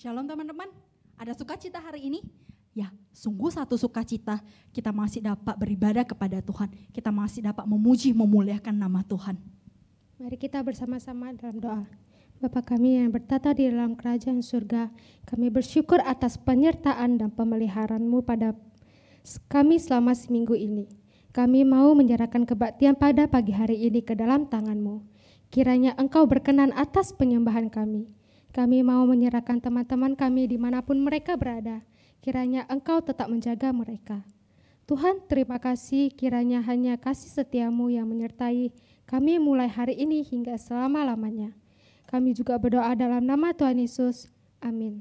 Shalom teman-teman, ada sukacita hari ini? Ya, sungguh satu sukacita, kita masih dapat beribadah kepada Tuhan, kita masih dapat memuji, memuliakan nama Tuhan. Mari kita bersama-sama dalam doa. Bapa kami yang bertata di dalam kerajaan surga, kami bersyukur atas penyertaan dan pemeliharaan-Mu pada kami selama seminggu ini. Kami mau menyerahkan kebaktian pada pagi hari ini ke dalam tangan-Mu. Kiranya Engkau berkenan atas penyembahan kami. Kami mau menyerahkan teman-teman kami dimanapun mereka berada. Kiranya Engkau tetap menjaga mereka. Tuhan, terima kasih kiranya hanya kasih setia-Mu yang menyertai kami mulai hari ini hingga selama-lamanya. Kami juga berdoa dalam nama Tuhan Yesus. Amin.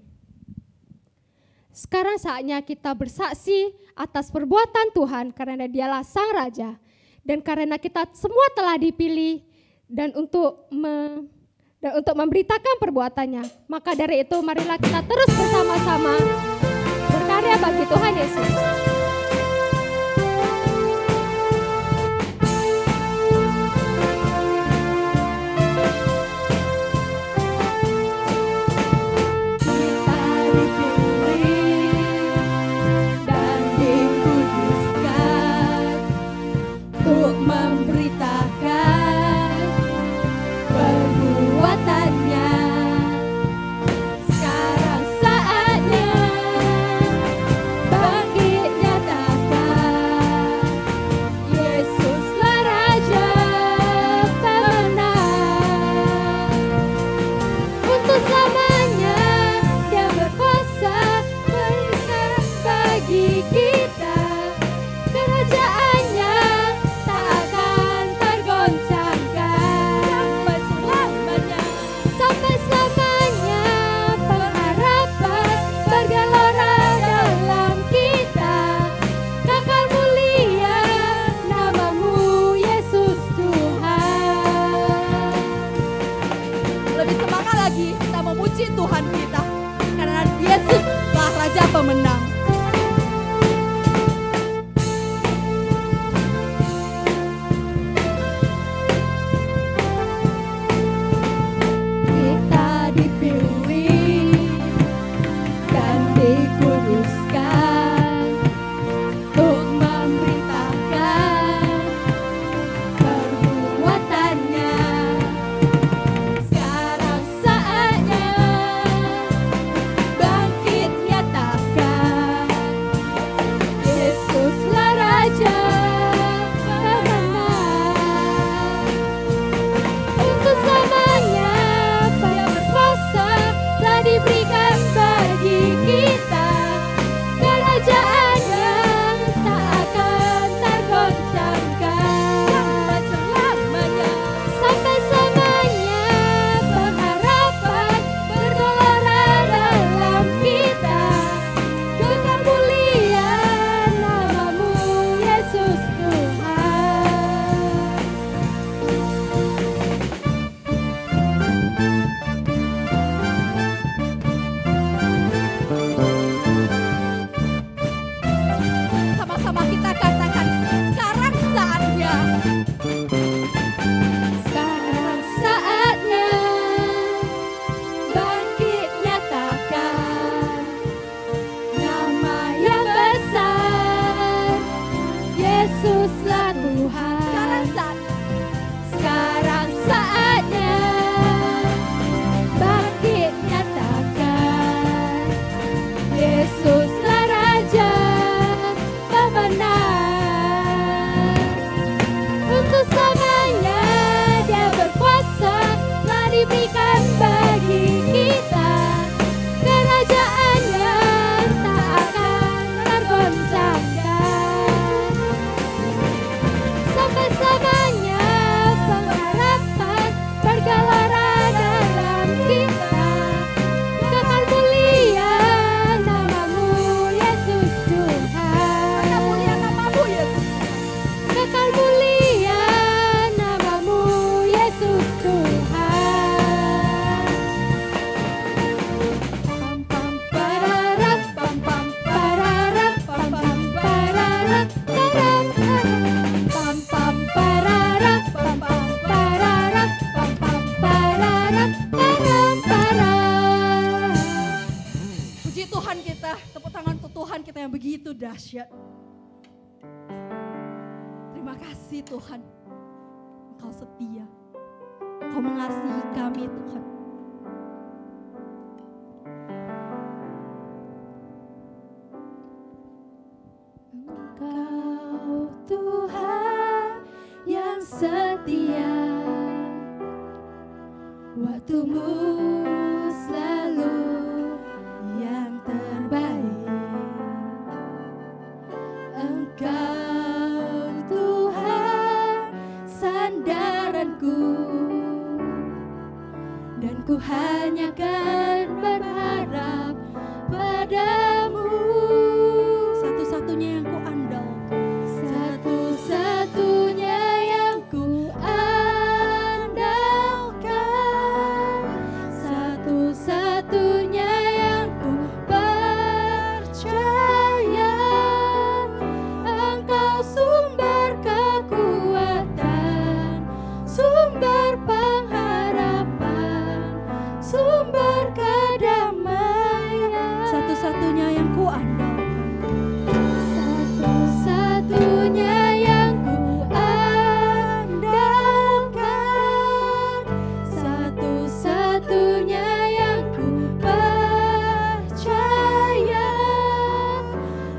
Sekarang saatnya kita bersaksi atas perbuatan Tuhan karena Dialah Sang Raja. Dan karena kita semua telah dipilih dan untuk memberitakan perbuatannya. Maka dari itu marilah kita terus bersama-sama berkarya bagi Tuhan Yesus. Tuhan kita, karena Yesuslah Raja pemenang. Kita dipilih dan dikuduskan untuk memberitakan perbuatannya. Sekarang saatnya bangkit nyatakan begitu dahsyat. Terima kasih Tuhan, Engkau setia, Engkau mengasihi kami Tuhan. Engkau Tuhan yang setia, waktumu selalu yang terbaik. Engkau Tuhan sandaranku, dan ku hanya kan berharap padamu. Satu-satunya yang ku andalkan, Satu-satunya yang ku andalkan, satu-satunya yang ku percaya. Engkau sumber kekuatan, sumber pengharapan, sumber kedamaian. satu-satunya yang ku andalkan. Satu-satunya yang ku andalkan, satu-satunya yang ku percaya.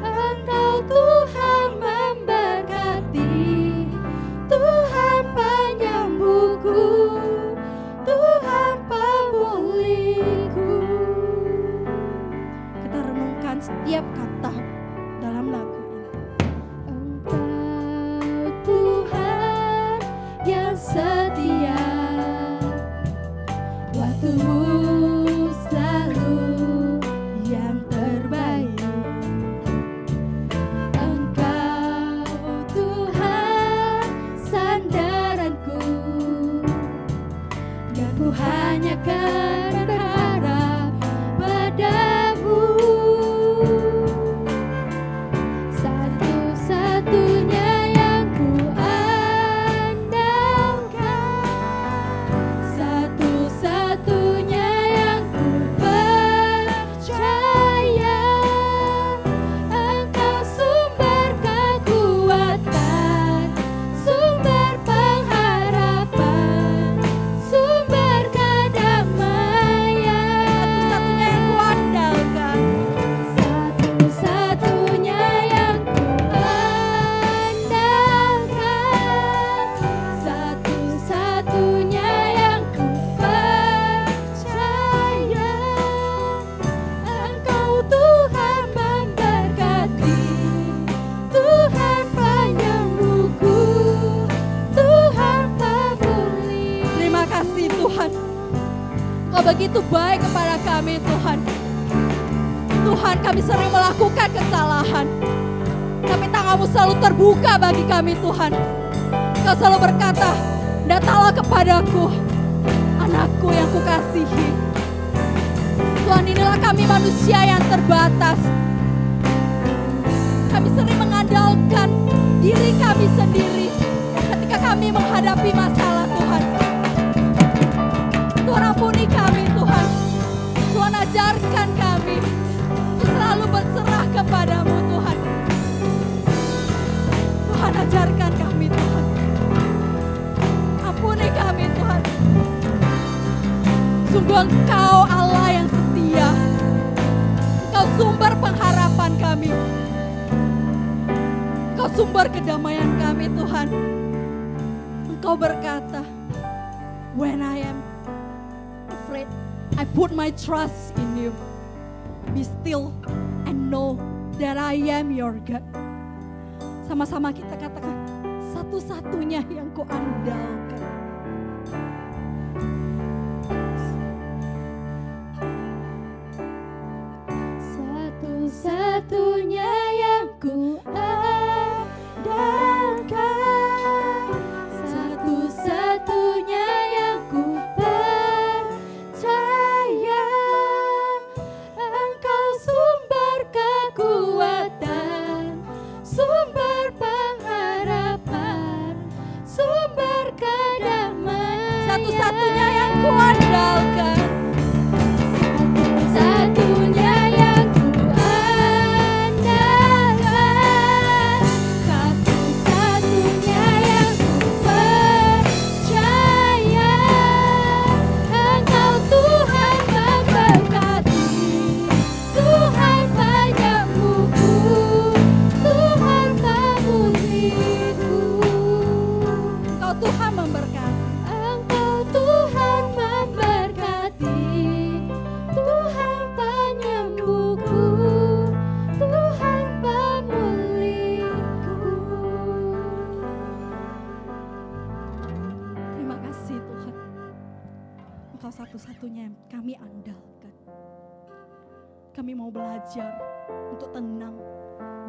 Engkau Tuhan memberkati, Tuhan penyembuhku, Tuhan pemulihku. Kita renungkan setiap kata dalam lagu ini. Engkau Tuhan yang setia, waktumu selalu yang terbaik. Engkau Tuhan sandaranku, dan ku hanya kan berharap padamu. Satu-satunya yang ku andalkan, satu-satunya yang ku percaya. Engkau sumber kekuatan, sumber pengharapan, sumber kedamaian. Satu-satunya yang ku andalkan, Satu-satunya yang ku andalkan, satu-satunya yang ku percaya. Engkau Tuhan memberkati, Tuhan penyembuhku, Tuhan pemulih. terima kasih Tuhan. Engkau begitu baik kepada kami Tuhan. Tuhan, kami sering melakukan kesalahan, tapi tangan-Mu selalu terbuka bagi kami Tuhan. Engkau selalu berkata, datanglah kepadaku, anakku yang kukasihi. Tuhan, inilah kami manusia yang terbatas. Kami sering mengandalkan diri kami sendiri ketika kami menghadapi masalah Tuhan. Tuhan, ampuni kami Tuhan. Tuhan, ajarkan kami untuk selalu berserah kepadamu Tuhan. Tuhan, ajarkan kami Tuhan. Ampuni kami Tuhan. Sungguh Engkau Allah yang setia. Engkau sumber pengharapan kami. Engkau sumber kedamaian kami Tuhan. Engkau berkata, when I am afraid, I put my trust in you. Be still and know that I am your God. Sama-sama kita katakan, satu-satunya yang ku andalkan. Satu-satunya yang ku andalkan, satu-satunya yang ku percaya. Engkau sumber kekuatan, sumber pengharapan, sumber kedamaian. Satu-satunya yang ku andalkan. Satu-satunya yang ku andalkan, andalkan. Kami mau belajar untuk tenang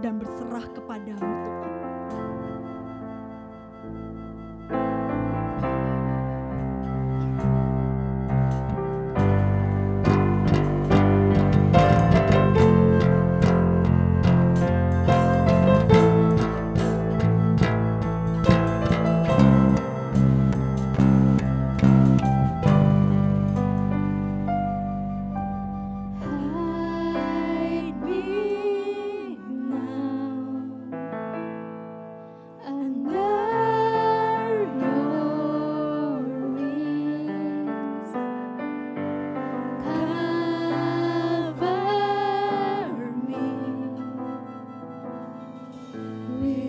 dan berserah kepadamu Tuhan.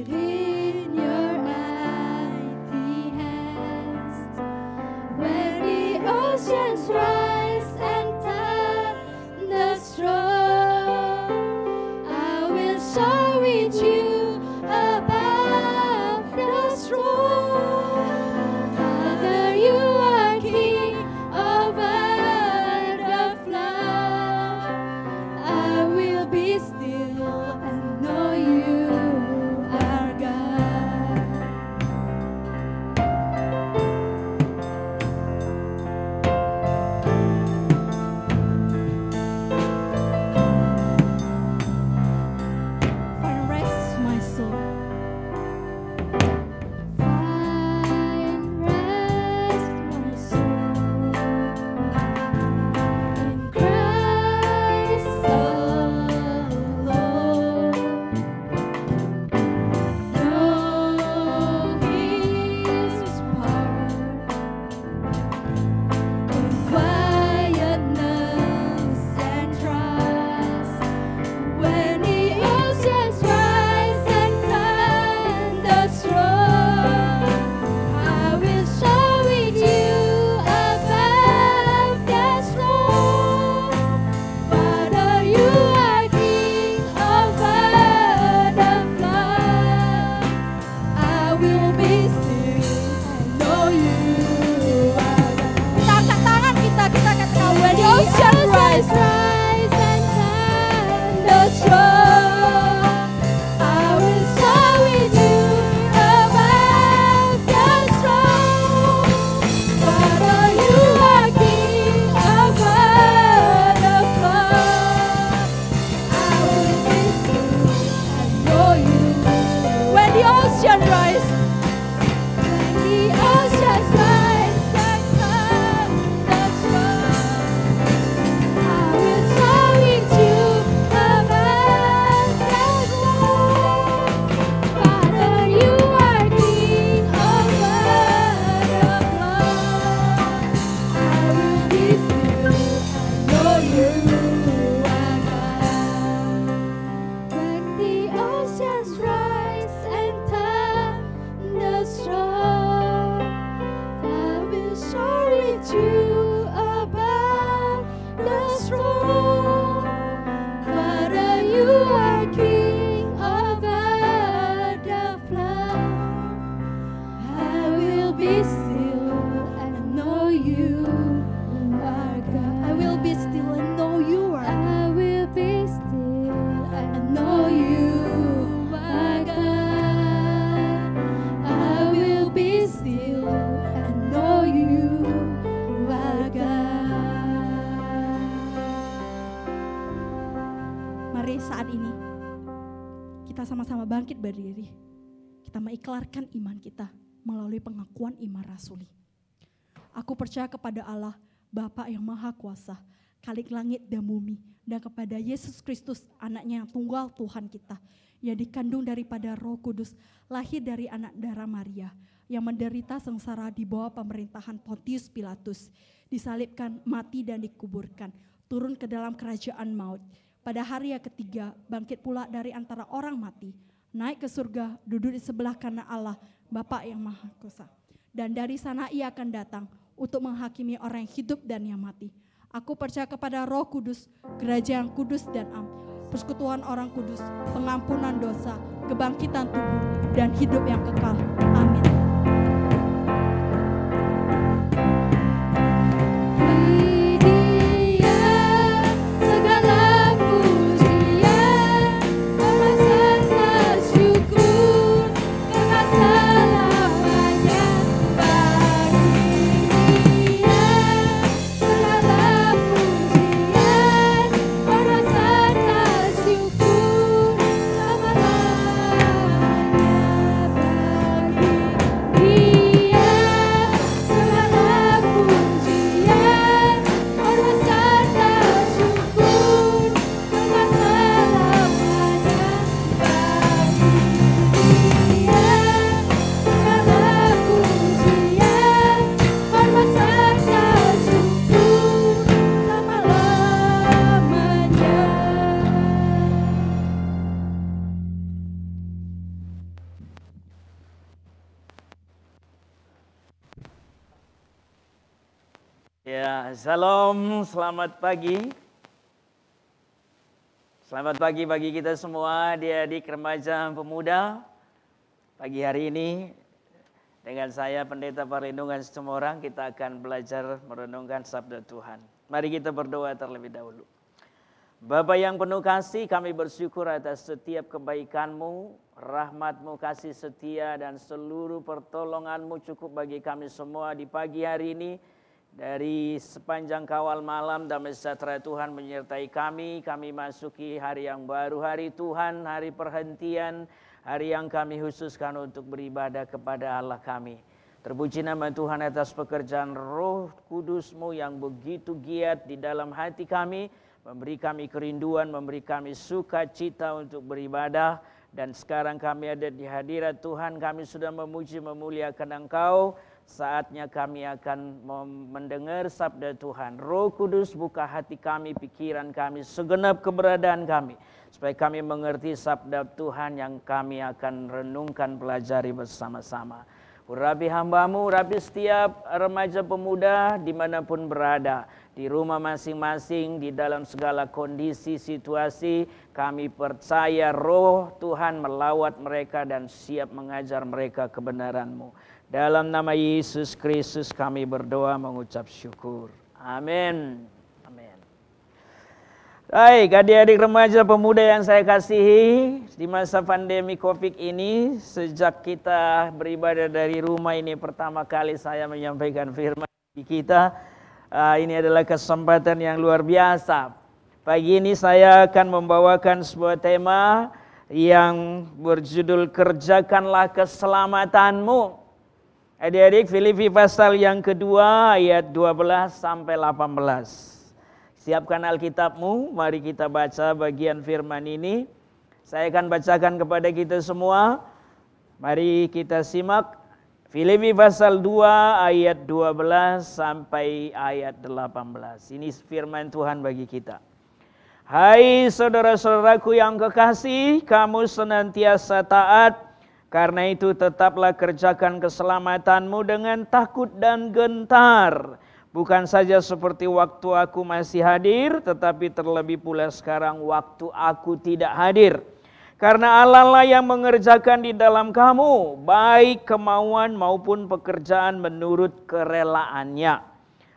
Hide me now Mari saat ini kita sama-sama bangkit berdiri. Kita mengiklarkan iman kita melalui pengakuan iman rasuli. Aku percaya kepada Allah, Bapa yang Maha Kuasa, Khalik langit dan bumi, dan kepada Yesus Kristus, anaknya yang tunggal Tuhan kita, yang dikandung daripada Roh Kudus, lahir dari anak darah Maria, yang menderita sengsara di bawah pemerintahan Pontius Pilatus, disalibkan, mati dan dikuburkan, turun ke dalam kerajaan maut. Pada hari yang ketiga, bangkit pula dari antara orang mati, naik ke surga, duduk di sebelah kanan Allah, Bapa yang Maha Kuasa. Dan dari sana ia akan datang untuk menghakimi orang yang hidup dan yang mati. Aku percaya kepada Roh Kudus, gereja yang kudus dan am, persekutuan orang kudus, pengampunan dosa, kebangkitan tubuh, dan hidup yang kekal. Amin. Di Dia Shalom, selamat pagi. Selamat pagi bagi kita semua, adik-adik remaja pemuda. Pagi hari ini dengan saya Pendeta Perlindungan Semua Orang, kita akan belajar merenungkan sabda Tuhan. Mari kita berdoa terlebih dahulu. Bapa yang penuh kasih, kami bersyukur atas setiap kebaikan-Mu, rahmat-Mu, kasih setia dan seluruh pertolongan-Mu cukup bagi kami semua di pagi hari ini. Dari sepanjang kawal malam, damai sejahtera Tuhan menyertai kami. Kami masuki hari yang baru, hari Tuhan, hari perhentian, hari yang kami khususkan untuk beribadah kepada Allah kami. Terpuji nama Tuhan atas pekerjaan Roh Kudus-Mu yang begitu giat di dalam hati kami, memberi kami kerinduan, memberi kami sukacita untuk beribadah. Dan sekarang kami ada di hadirat Tuhan, kami sudah memuji memuliakan Engkau. Saatnya kami akan mendengar sabda Tuhan. Roh Kudus buka hati kami, pikiran kami, segenap keberadaan kami. Supaya kami mengerti sabda Tuhan yang kami akan renungkan, pelajari bersama-sama. Urapi hamba-Mu, urapi setiap remaja pemuda dimanapun berada. Di rumah masing-masing, di dalam segala kondisi, situasi, kami percaya roh Tuhan melawat mereka dan siap mengajar mereka kebenaran-Mu. Dalam nama Yesus Kristus kami berdoa mengucap syukur. Amin. Amin. Baik, adik-adik remaja pemuda yang saya kasihi, di masa pandemi Covid ini, sejak kita beribadah dari rumah ini pertama kali saya menyampaikan firman bagi kita. Ini adalah kesempatan yang luar biasa. Pagi ini saya akan membawakan sebuah tema yang berjudul Kerjakanlah Keselamatanmu. Adik-adik, Filipi pasal yang kedua ayat 12 sampai 18. Siapkan Alkitabmu, mari kita baca bagian firman ini. Saya akan bacakan kepada kita semua. Mari kita simak. Filipi pasal 2 ayat 12 sampai ayat 18. Ini firman Tuhan bagi kita. Hai saudara-saudaraku yang kekasih, kamu senantiasa taat. Karena itu tetaplah kerjakan keselamatanmu dengan takut dan gentar. Bukan saja seperti waktu aku masih hadir, tetapi terlebih pula sekarang waktu aku tidak hadir. Karena Allah lah yang mengerjakan di dalam kamu, baik kemauan maupun pekerjaan menurut kerelaannya.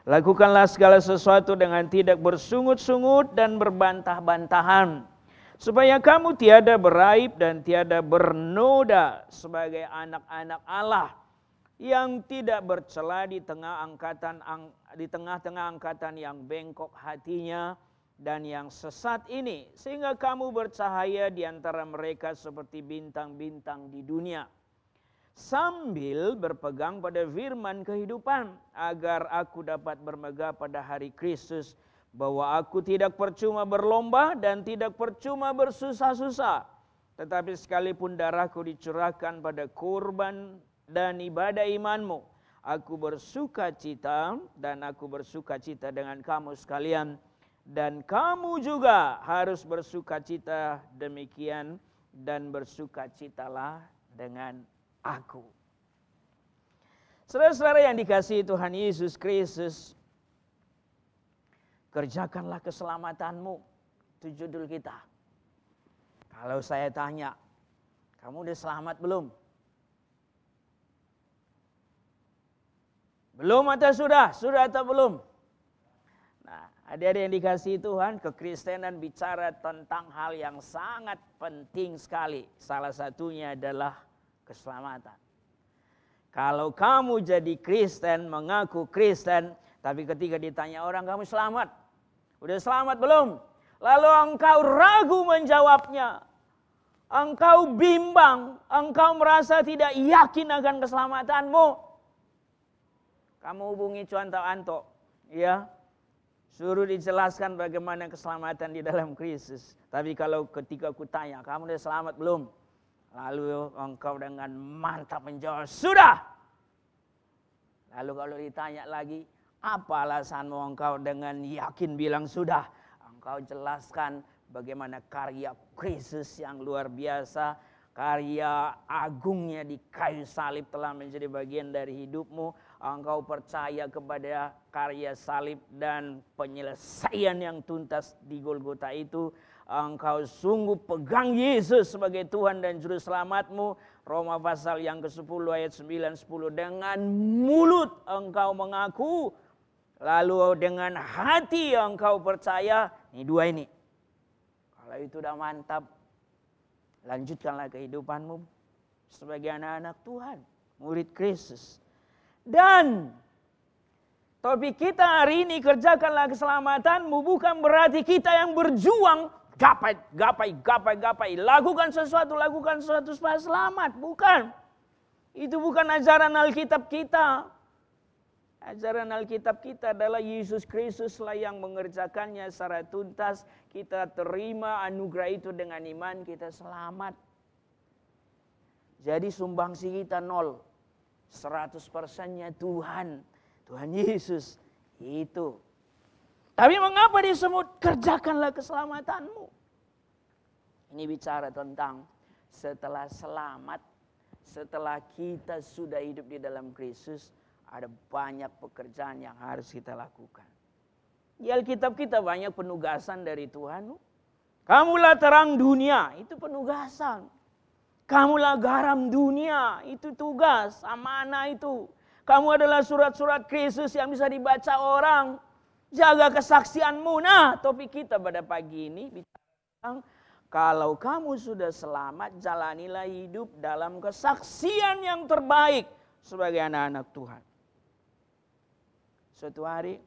Lakukanlah segala sesuatu dengan tidak bersungut-sungut dan berbantah-bantahan. Supaya kamu tiada beraib dan tiada bernoda sebagai anak-anak Allah yang tidak bercela di tengah-tengah angkatan yang bengkok hatinya dan yang sesat ini, sehingga kamu bercahaya di antara mereka seperti bintang-bintang di dunia, sambil berpegang pada firman kehidupan, agar aku dapat bermegah pada hari Kristus, bahwa aku tidak percuma berlomba dan tidak percuma bersusah-susah. Tetapi sekalipun darahku dicurahkan pada kurban dan ibadah imanmu, aku bersuka cita dan aku bersuka cita dengan kamu sekalian. Dan kamu juga harus bersuka cita demikian dan bersuka citalah dengan aku. Saudara-saudara yang dikasihi Tuhan Yesus Kristus, kerjakanlah keselamatanmu, itu judul kita. Kalau saya tanya, kamu udah selamat belum? Belum atau sudah? Sudah atau belum? Nah, adik-adik yang dikasihi Tuhan, kekristenan bicara tentang hal yang sangat penting sekali. Salah satunya adalah keselamatan. Kalau kamu jadi Kristen, mengaku Kristen, tapi ketika ditanya orang, kamu selamat? Udah selamat belum? Lalu engkau ragu menjawabnya. Engkau bimbang, engkau merasa tidak yakin akan keselamatanmu. Kamu hubungi Cuanto Anto, ya. Suruh dijelaskan bagaimana keselamatan di dalam Kristus. Tapi kalau ketika aku tanya, kamu udah selamat belum? Lalu engkau dengan mantap menjawab, sudah. Lalu kalau ditanya lagi, apa alasanmu engkau dengan yakin bilang sudah? Engkau jelaskan bagaimana karya Kristus yang luar biasa, karya agungnya di kayu salib telah menjadi bagian dari hidupmu. engkau percaya kepada karya salib dan penyelesaian yang tuntas di Golgota itu, engkau sungguh pegang Yesus sebagai Tuhan dan Juru Selamatmu. Roma pasal yang ke-10 ayat 9-10, dengan mulut engkau mengaku, lalu dengan hati engkau percaya. Ini dua ini. Kalau itu udah mantap, lanjutkanlah kehidupanmu sebagai anak-anak Tuhan, murid Kristus. Dan topik kita hari ini, kerjakanlah keselamatanmu, bukan berarti kita yang berjuang gapai. Lakukan sesuatu supaya selamat. Bukan. Itu bukan ajaran Alkitab kita. Ajaran Alkitab kita adalah Yesus Kristus lah yang mengerjakannya secara tuntas. Kita terima anugerah itu dengan iman, kita selamat. Jadi sumbangsi kita 0. 100%-nya Tuhan Yesus itu. Tapi mengapa disebut kerjakanlah keselamatanmu? Ini bicara tentang setelah selamat, setelah kita sudah hidup di dalam Kristus, ada banyak pekerjaan yang harus kita lakukan. Di Alkitab kita banyak penugasan dari Tuhan. Kamulah terang dunia, itu penugasan. Kamulah garam dunia, itu tugas, amanah itu. Kamu adalah surat-surat Kristus yang bisa dibaca orang. Jaga kesaksianmu. Nah, topik kita pada pagi ini bicara tentang kalau kamu sudah selamat, jalanilah hidup dalam kesaksian yang terbaik sebagai anak-anak Tuhan. Suatu hari,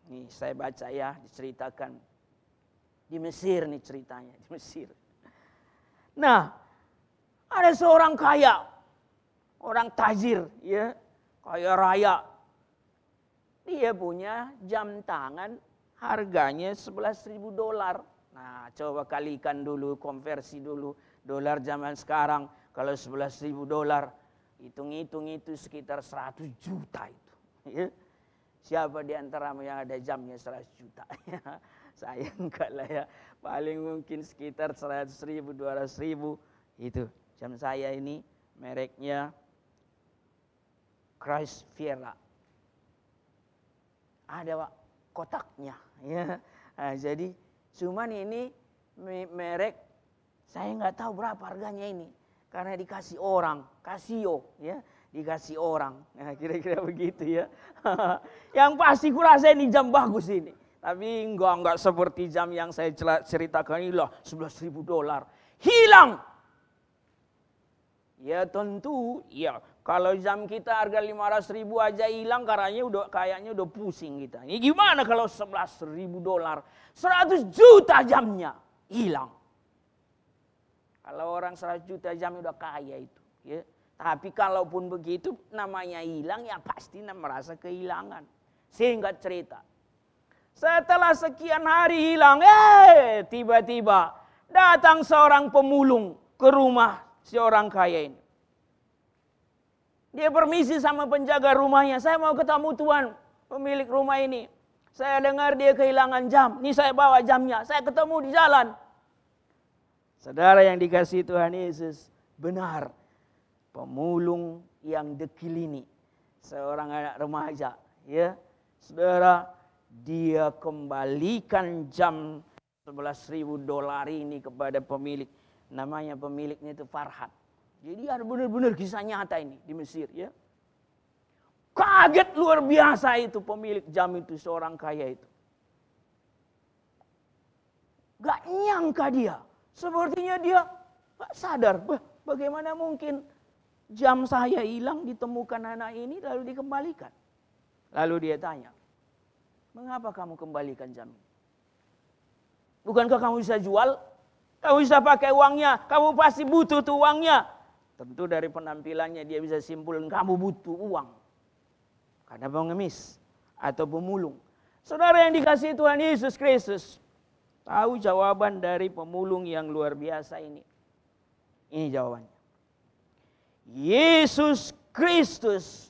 nih saya baca ya, diceritakan. Di Mesir nih ceritanya, di Mesir. Nah, ada seorang kaya, orang tajir, ya, kaya raya. Dia punya jam tangan harganya $11.000. Nah, coba kalikan dulu, konversi dulu. Dolar zaman sekarang kalau $11.000, hitung-hitung itu sekitar 100 juta itu. Ya. Siapa di antaramu yang ada jamnya 100 juta? Saya enggak lah ya. Paling mungkin sekitar 100.000, 200.000 itu. Jam saya ini mereknya Christ Fiera. Ada Pak, kotaknya. Ya. Nah, jadi cuman ini merek saya nggak tahu berapa harganya ini. Karena dikasih orang, Casio. Ya. Dikasih orang. Nah, kira-kira begitu ya. Yang pasti kurasa ini jam bagus ini. Tapi enggak seperti jam yang saya ceritakan ini lah. $11.000. Hilang. Ya tentu, ya kalau jam kita harga 500.000 aja hilang, kayaknya udah pusing kita. Ini gimana kalau $11.000, 100 juta jamnya hilang. Kalau orang 100 juta jam udah kaya itu. Ya. Tapi kalaupun begitu namanya hilang, ya pasti merasa kehilangan. Singkat cerita, setelah sekian hari hilang, tiba-tiba datang seorang pemulung ke rumah si orang kaya ini. Dia permisi sama penjaga rumahnya. Saya mau ketemu tuan pemilik rumah ini. Saya dengar dia kehilangan jam. Ini saya bawa jamnya. Saya ketemu di jalan. Saudara yang dikasihi Tuhan Yesus. Benar. Pemulung yang dekil ini. Seorang anak remaja. Ya, saudara, dia kembalikan jam $11.000 ini kepada pemilik. Namanya pemiliknya itu Farhad. Jadi ada benar-benar kisah nyata ini di Mesir ya. Kaget luar biasa itu pemilik jam itu, seorang kaya itu. Gak nyangka dia. Sepertinya dia gak sadar. Bagaimana mungkin jam saya hilang, ditemukan anak ini lalu dikembalikan. Lalu dia tanya, mengapa kamu kembalikan jam ini? Bukankah kamu bisa jual? Kamu bisa pakai uangnya, kamu pasti butuh tuh uangnya. Tentu dari penampilannya dia bisa simpulkan kamu butuh uang. Karena pengemis atau pemulung. Saudara yang dikasihi Tuhan Yesus Kristus, tahu jawaban dari pemulung yang luar biasa ini. Ini jawabannya. Yesus Kristus,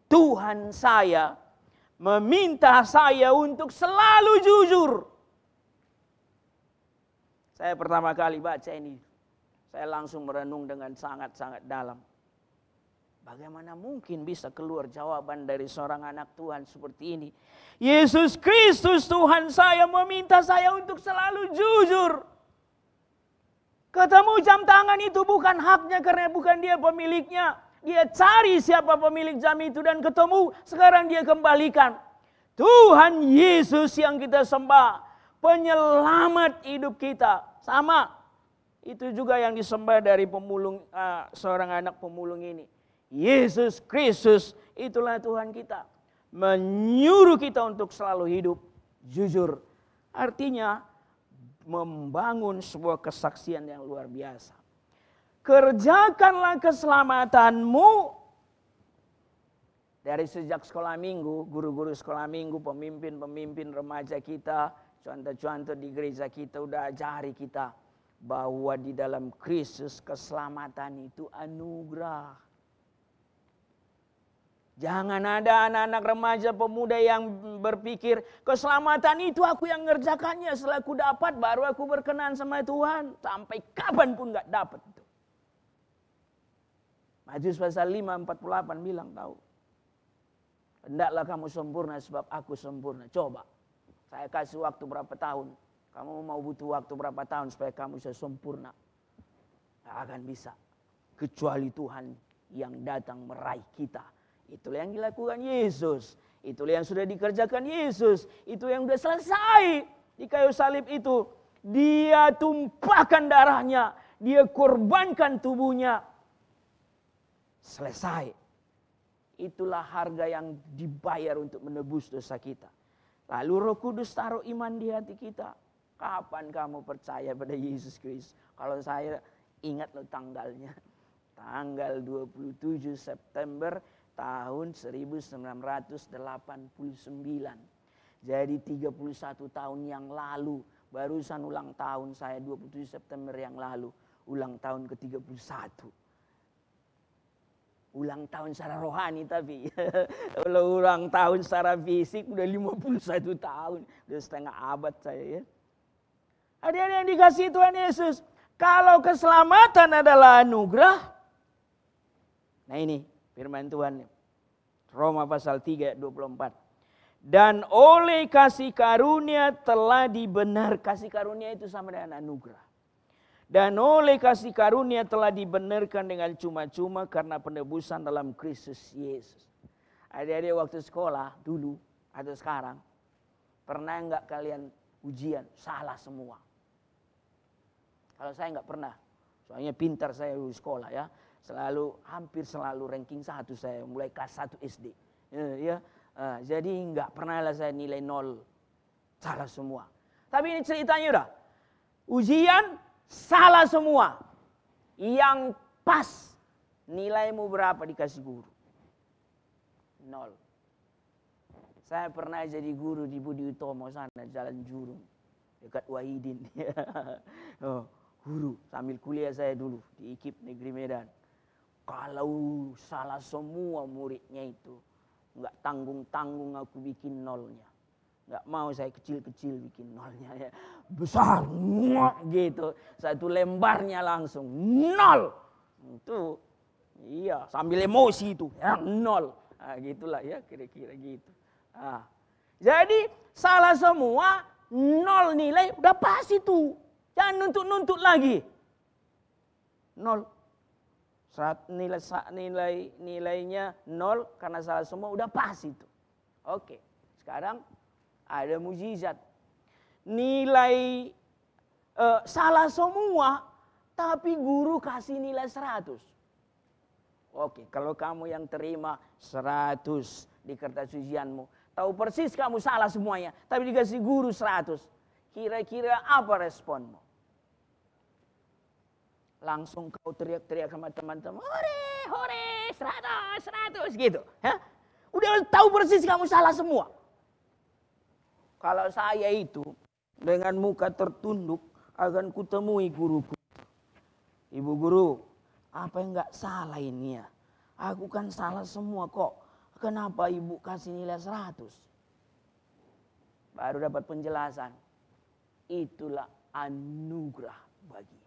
Tuhan saya, meminta saya untuk selalu jujur. Saya pertama kali baca ini, saya langsung merenung dengan sangat-sangat dalam. Bagaimana mungkin bisa keluar jawaban dari seorang anak Tuhan seperti ini? Yesus Kristus Tuhan saya meminta saya untuk selalu jujur. Ketemu jam tangan itu bukan haknya karena bukan dia pemiliknya. Dia cari siapa pemilik jam itu dan ketemu, sekarang dia kembalikan. Tuhan Yesus yang kita sembah, penyelamat hidup kita. Sama, itu juga yang disembah dari pemulung, seorang anak pemulung ini. Yesus Kristus, itulah Tuhan kita. Menyuruh kita untuk selalu hidup jujur. Artinya membangun sebuah kesaksian yang luar biasa. Kerjakanlah keselamatanmu. Dari sejak sekolah minggu, guru-guru sekolah minggu, pemimpin-pemimpin remaja kita, contoh-contoh di gereja kita udah ajari kita bahwa di dalam Kristus keselamatan itu anugerah. Jangan ada anak-anak remaja pemuda yang berpikir keselamatan itu aku yang ngerjakannya, setelah aku dapat baru aku berkenan sama Tuhan. Sampai kapanpun gak dapat. Matius pasal 5:48 bilang tahu. Hendaklah kamu sempurna sebab aku sempurna. Coba saya kasih waktu berapa tahun. Kamu mau butuh waktu berapa tahun supaya kamu bisa sempurna. Gak akan bisa. Kecuali Tuhan yang datang meraih kita. Itulah yang dilakukan Yesus. Itulah yang sudah dikerjakan Yesus. Itu yang sudah selesai di kayu salib itu. Dia tumpahkan darahnya. Dia korbankan tubuhnya. Selesai. Itulah harga yang dibayar untuk menebus dosa kita. Lalu Roh Kudus taruh iman di hati kita. Kapan kamu percaya pada Yesus Kristus? Kalau saya ingat loh tanggalnya. Tanggal 27 September tahun 1989. Jadi 31 tahun yang lalu. Barusan ulang tahun saya 27 September yang lalu. Ulang tahun ke-31. Ulang tahun secara rohani tapi. Kalau ulang tahun secara fisik udah 51 tahun. Udah setengah abad saya ya. Ada yang dikasih Tuhan Yesus. Kalau keselamatan adalah anugerah. Nah ini firman Tuhan. Roma pasal 3 ayat 24. Dan oleh kasih karunia telah dibenar. Kasih karunia itu sama dengan anugerah. Dan oleh kasih karunia telah dibenarkan dengan cuma-cuma karena penebusan dalam Kristus Yesus. Adik-adik waktu sekolah dulu atau sekarang. Pernah enggak kalian ujian salah semua? Kalau saya enggak pernah. Soalnya pintar saya di sekolah ya. Hampir selalu ranking 1 saya mulai kelas 1 SD. Jadi enggak pernah lah saya nilai 0. Salah semua. Tapi ini ceritanya udah. Ujian salah semua. Yang pas nilaimu berapa dikasih guru? 0. Saya pernah jadi guru di Budi Utomo sana Jalan Jurung dekat Wahidin. Guru sambil kuliah saya dulu di IKIP Negeri Medan. Kalau salah semua muridnya itu, nggak tanggung-tanggung aku bikin nolnya. Nggak mau saya kecil-kecil bikin nolnya ya. Besar, gitu. Satu lembarnya langsung, 0. Itu, iya sambil emosi itu, ya, 0. Nah, gitulah ya kira-kira gitu. Nah, jadi salah semua, 0 nilai, udah pas itu. Jangan nuntut-nuntut lagi. 0. Nilainya 0 karena salah semua udah pas itu. Oke, sekarang ada mujizat. Nilai salah semua tapi guru kasih nilai 100. Oke, kalau kamu yang terima 100 di kertas ujianmu, tahu persis kamu salah semuanya, tapi dikasih guru 100. Kira-kira apa responmu? Langsung kau teriak-teriak sama teman-teman, hore, 100 gitu. Hah? Udah tahu persis kamu salah semua. Kalau saya itu dengan muka tertunduk akan kutemui guruku. Ibu guru, apa yang enggak salah ini ya? Aku kan salah semua kok. Kenapa ibu kasih nilai 100? Baru dapat penjelasan. Itulah anugerah bagimu.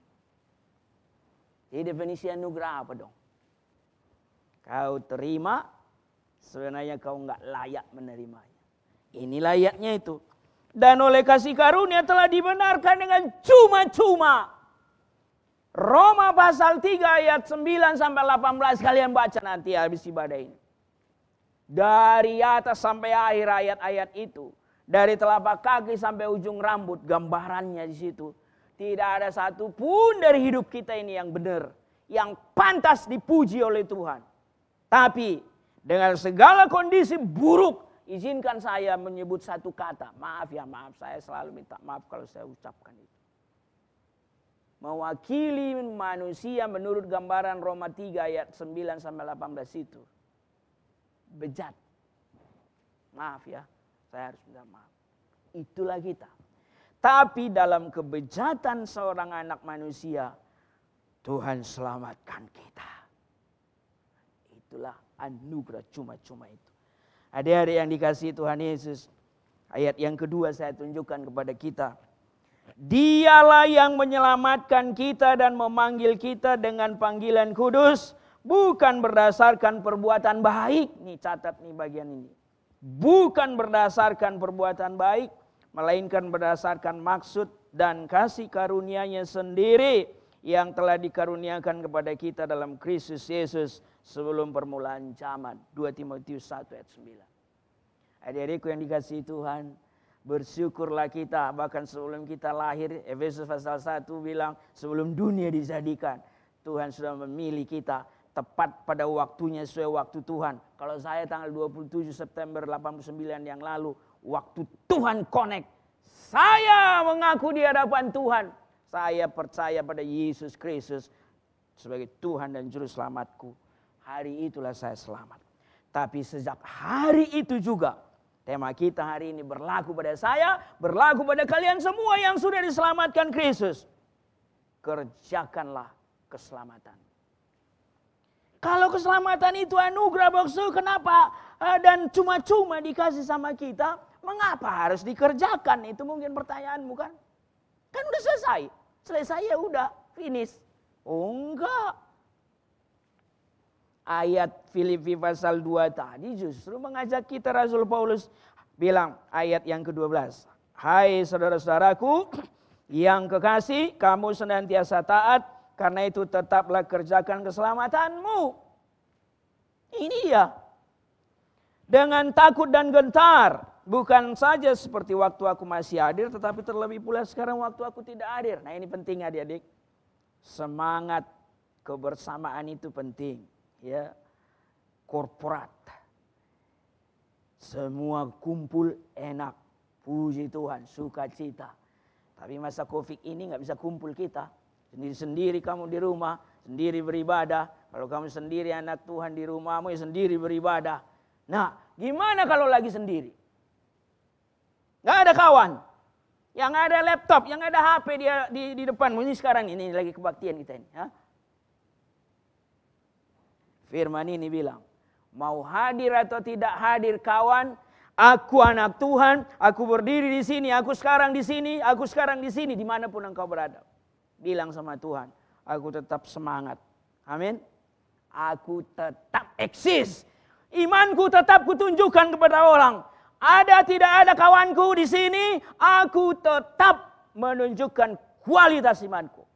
Jadi definisi anugerah apa dong? kau terima, sebenarnya kau nggak layak menerimanya. Ini layaknya itu. Dan oleh kasih karunia telah dibenarkan dengan cuma-cuma. Roma pasal 3 ayat 9 sampai 18 kalian baca nanti habis ibadah ini. Dari atas sampai akhir ayat-ayat itu. Dari telapak kaki sampai ujung rambut, gambarannya di situ. Tidak ada satupun dari hidup kita ini yang benar. Yang pantas dipuji oleh Tuhan. Tapi dengan segala kondisi buruk, izinkan saya menyebut satu kata. Maaf ya, maaf. Saya selalu minta maaf kalau saya ucapkan itu. Mewakili manusia menurut gambaran Roma 3 ayat 9 sampai 18 itu. Bejat. Maaf ya, saya harus minta maaf. Itulah kita. Tapi dalam kebejatan seorang anak manusia, Tuhan selamatkan kita. Itulah anugerah cuma-cuma itu. Adik-adik yang dikasihi Tuhan Yesus, ayat yang kedua saya tunjukkan kepada kita. Dialah yang menyelamatkan kita dan memanggil kita dengan panggilan kudus, bukan berdasarkan perbuatan baik. Nih catat nih bagian ini. Bukan berdasarkan perbuatan baik, melainkan berdasarkan maksud dan kasih karunia-Nya sendiri yang telah dikaruniakan kepada kita dalam Kristus Yesus sebelum permulaan zaman. 2 Timotius 1 ayat 9. Adik-adikku yang dikasihi Tuhan, bersyukurlah kita bahkan sebelum kita lahir. Efesus pasal 1 bilang sebelum dunia dijadikan, Tuhan sudah memilih kita tepat pada waktunya sesuai waktu Tuhan. Kalau saya tanggal 27 September 89 yang lalu, waktu Tuhan connect, saya mengaku di hadapan Tuhan. Saya percaya pada Yesus Kristus sebagai Tuhan dan Juru Selamatku. Hari itulah saya selamat. Tapi sejak hari itu juga, tema kita hari ini berlaku pada saya, berlaku pada kalian semua yang sudah diselamatkan Kristus. Kerjakanlah keselamatan. Kalau keselamatan itu anugerah boksu, kenapa dan cuma-cuma dikasih sama kita, mengapa harus dikerjakan? Itu mungkin pertanyaanmu kan? Kan udah selesai. Selesai ya udah, finish. Oh enggak. Ayat Filipi pasal 2 tadi justru mengajak kita, Rasul Paulus bilang ayat yang ke-12. Hai saudara-saudaraku yang kekasih, kamu senantiasa taat, karena itu tetaplah kerjakan keselamatanmu. Ini dia. Dengan takut dan gentar. Bukan saja seperti waktu aku masih hadir, tetapi terlebih pula sekarang waktu aku tidak hadir. Nah ini penting adik-adik. Semangat kebersamaan itu penting. Ya, korporat. Semua kumpul enak. Puji Tuhan, sukacita. Tapi masa Covid ini nggak bisa kumpul kita. Sendiri-sendiri kamu di rumah, sendiri beribadah. Kalau kamu sendiri anak Tuhan di rumahmu, ya sendiri beribadah. Nah, gimana kalau lagi sendiri? Nggak ada kawan, yang ada laptop, yang ada HP dia di depanmu. Ini sekarang ini lagi kebaktian kita ini. Ya? Firman ini bilang, mau hadir atau tidak hadir kawan, aku anak Tuhan, aku berdiri di sini, aku sekarang di sini, aku sekarang di sini, dimanapun engkau berada. Bilang sama Tuhan, aku tetap semangat. Amin. Aku tetap eksis. Imanku tetap kutunjukkan kepada orang. Ada tidak ada kawanku di sini, aku tetap menunjukkan kualitas imanku.